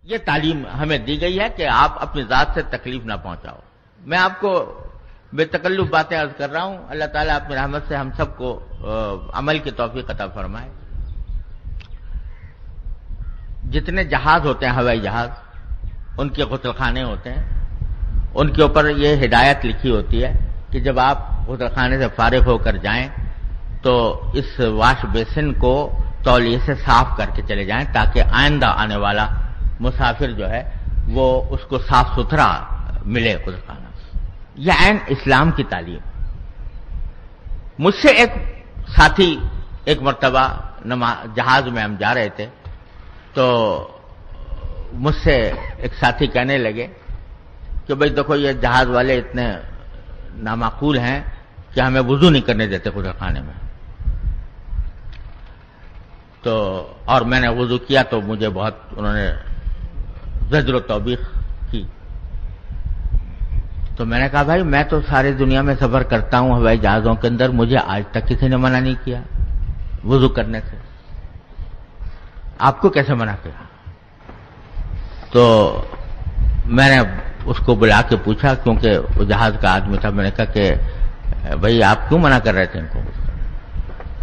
یہ تعلیم ہمیں دی گئی ہے کہ آپ اپنی ذات سے تکلیف نہ پہنچاؤ. میں آپ کو بے تکلف باتیں عرض کر رہا ہوں. اللہ تعالیٰ اپنی رحمت سے ہم سب کو عمل کی توفیق عطا فرمائے. جتنے جہاز ہوتے ہیں ہوائی جہاز، ان کے غسل خانے ہوتے ہیں، ان کے اوپر یہ ہدایت لکھی ہوتی ہے کہ جب آپ غسل خانے سے فارغ ہو کر جائیں تو اس واش بیسن کو تولیے سے صاف کر کے چلے جائیں تاکہ آئندہ آنے والا مسافر جو ہے وہ اس کو صاف ستھرا ملے غسل خانہ. یہ عین اسلام کی تعلیم. مجھ سے ایک ساتھی ایک مرتبہ جہاز میں ہم جا رہے تھے تو مجھ سے ایک ساتھی کہنے لگے کہ بھئی دیکھو یہ جہاز والے اتنے نامعقول ہیں کہ ہمیں وضو نہیں کرنے دیتے غسل خانے میں. تو اور میں نے وضو کیا تو مجھے بہت انہوں نے زجر و توبیخ کی. تو میں نے کہا بھائی میں تو ساری دنیا میں سفر کرتا ہوں ہوائی جہازوں کے اندر، مجھے آج تک کسی نے منع نہیں کیا وضو کرنے سے، آپ کو کیسے منع کیا؟ تو میں نے اس کو بلا کے پوچھا کیونکہ وہ جہاز کا آدمی تھا. میں نے کہا کہ بھائی آپ کیوں منع کر رہے تھے ان کو؟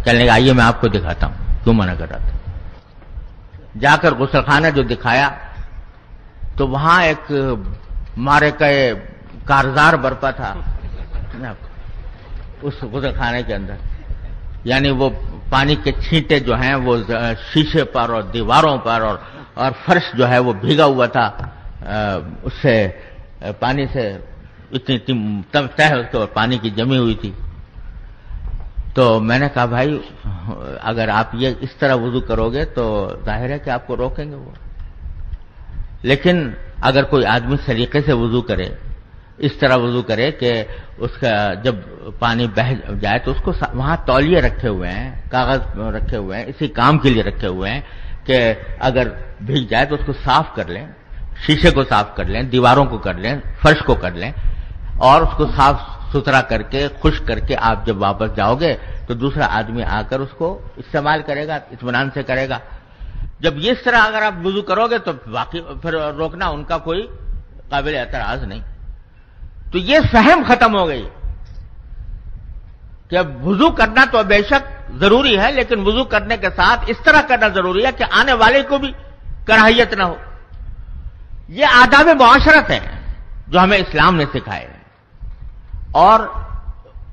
کہنے لگا آئیے میں آپ کو دکھاتا ہوں کیوں منع کر رہا تھا. جا کر غسل خانہ جو دکھایا تو وہاں ایک مارے کا کارزار برپا تھا اس غسل خانے کے اندر. یعنی وہ پانی کے چھینٹے جو ہیں وہ شیشے پر اور دیواروں پر اور فرش جو ہے وہ بھیگا ہوا تھا اس سے پانی سے اتنی تہ اس کے پانی کی جمی ہوئی تھی. تو میں نے کہا بھائی اگر آپ یہ اس طرح وضو کرو گے تو ظاہر ہے کہ آپ کو روکیں گے وہ. لیکن اگر کوئی آدمی سلیقے سے وضو کرے، اس طرح وضو کرے کہ اس کا جب پانی بہہ جائے تو اس کو وہاں تولیے رکھے ہوئے ہیں، کاغذ رکھے ہوئے ہیں، اسی کام کے لیے رکھے ہوئے ہیں کہ اگر بھیگ جائے تو اس کو صاف کر لیں، شیشے کو صاف کر لیں، دیواروں کو کر لیں، فرش کو کر لیں اور اس کو صاف ستھرا کر کے خشک کر کے آپ جب واپس جاؤ گے تو دوسرا آدمی آ کر اس کو استعمال کرے گا، اطمینان سے کرے گا. جب یہ اس طرح اگر آپ وضو کرو گے تو واقعی پھر روکنا ان کا کوئی قابل اعتراض نہیں. تو یہ فہم ختم ہو گئی کہ وضو کرنا تو بے شک ضروری ہے، لیکن وضو کرنے کے ساتھ اس طرح کرنا ضروری ہے کہ آنے والے کو بھی کراہیت نہ ہو. یہ آداب معاشرت ہے جو ہمیں اسلام نے سکھائے اور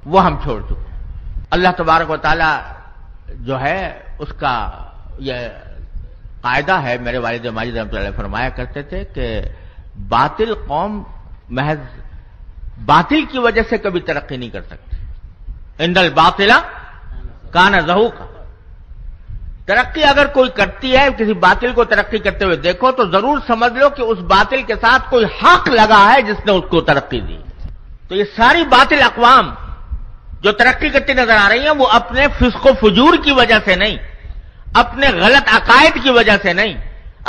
وہ ہم چھوڑ چکے. اللہ تبارک و تعالی جو ہے اس کا یہ قاعدہ ہے. میرے والد ماجد رحمۃ اللہ فرمایا کرتے تھے کہ باطل قوم محض باطل کی وجہ سے کبھی ترقی نہیں کر سکتی. ان الباطل کان زہوقا. ترقی اگر کوئی کرتی ہے، کسی باطل کو ترقی کرتے ہوئے دیکھو تو ضرور سمجھ لو کہ اس باطل کے ساتھ کوئی حق لگا ہے جس نے اس کو ترقی دی. تو یہ ساری باطل اقوام جو ترقی کرتی نظر آ رہی ہیں وہ اپنے فسق و فجور کی وجہ سے نہیں، اپنے غلط عقائد کی وجہ سے نہیں،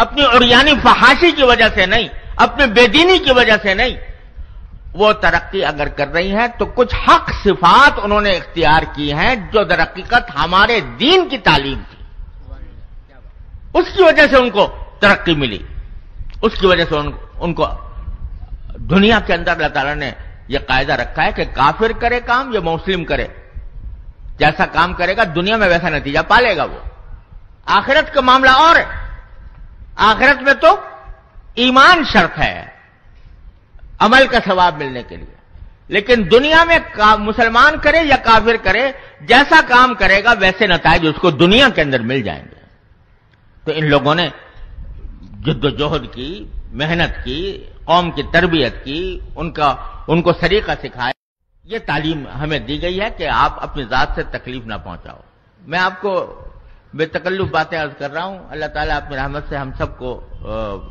اپنی عریانی فحاشی کی وجہ سے نہیں، اپنے بے دینی کی وجہ سے نہیں. وہ ترقی اگر کر رہی ہیں تو کچھ حق صفات انہوں نے اختیار کی ہیں جو در حقیقت ہمارے دین کی تعلیم تھی. اس کی وجہ سے ان کو ترقی ملی، اس کی وجہ سے ان کو دنیا کے اندر اللہ تعالیٰ نے یہ قاعدہ رکھا ہے کہ کافر کرے کام یا مسلم کرے، جیسا کام کرے گا دنیا میں ویسا نتیجہ پالے گا وہ. آخرت کا معاملہ اور ہے. آخرت میں تو ایمان شرط ہے عمل کا ثواب ملنے کے لیے، لیکن دنیا میں مسلمان کرے یا کافر کرے جیسا کام کرے گا ویسے نتائج اس کو دنیا کے اندر مل جائیں گے. تو ان لوگوں نے جد و جہد کی، محنت کی، قوم کی تربیت کی، ان کو طریقہ سکھایا. یہ تعلیم ہمیں دی گئی ہے کہ آپ اپنی ذات سے تکلیف نہ پہنچاؤ. میں آپ کو بے تکلف باتیں عرض کر رہا ہوں. اللہ تعالیٰ اپنی رحمت سے ہم سب کو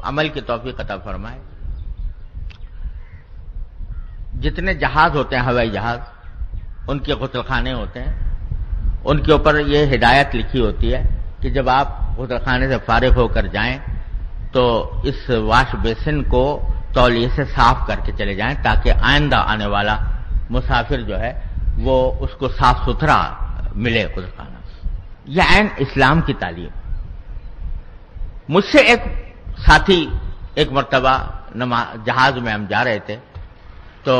عمل کی توفیق عطا فرمائے. جتنے جہاز ہوتے ہیں ہوائی جہاز، ان کے غسل خانے ہوتے ہیں، ان کے اوپر یہ ہدایت لکھی ہوتی ہے کہ جب آپ غسل خانے سے فارغ ہو کر جائیں تو اس واش بیسن کو تولیے سے صاف کر کے چلے جائیں تاکہ آئندہ آنے والا مسافر جو ہے وہ اس کو صاف ستھرا ملے غسل خانہ. یہ عین اسلام کی تعلیم. مجھ سے ایک ساتھی ایک مرتبہ جہاز میں ہم جا رہے تھے تو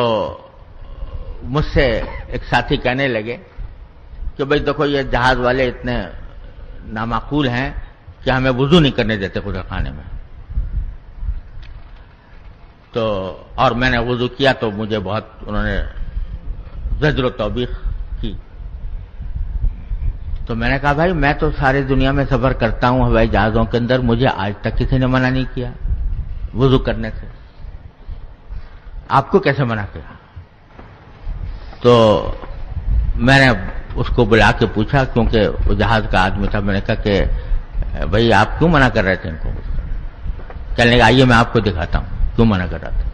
مجھ سے ایک ساتھی کہنے لگے کہ بھئی دیکھو یہ جہاز والے اتنے نامعقول ہیں کہ ہمیں وضو نہیں کرنے دیتے خدا خانے میں. تو اور میں نے وضو کیا تو مجھے بہت انہوں نے زجر و توبیخ کی. تو میں نے کہا بھائی میں تو ساری دنیا میں سفر کرتا ہوں ہوائی جہازوں کے اندر, مجھے آج تک کسی نے منع نہیں کیا وضو کرنے سے, آپ کو کیسے منع کیا؟ تو میں نے اس کو بلا کے پوچھا, کیونکہ وہ جہاز کا آدمی تھا. میں نے کہا کہ بھائی آپ کیوں منع کر رہے تھے ان کو؟ کہنے لگا آئیے میں آپ کو دکھاتا ہوں کیوں منع کر رہا تھا.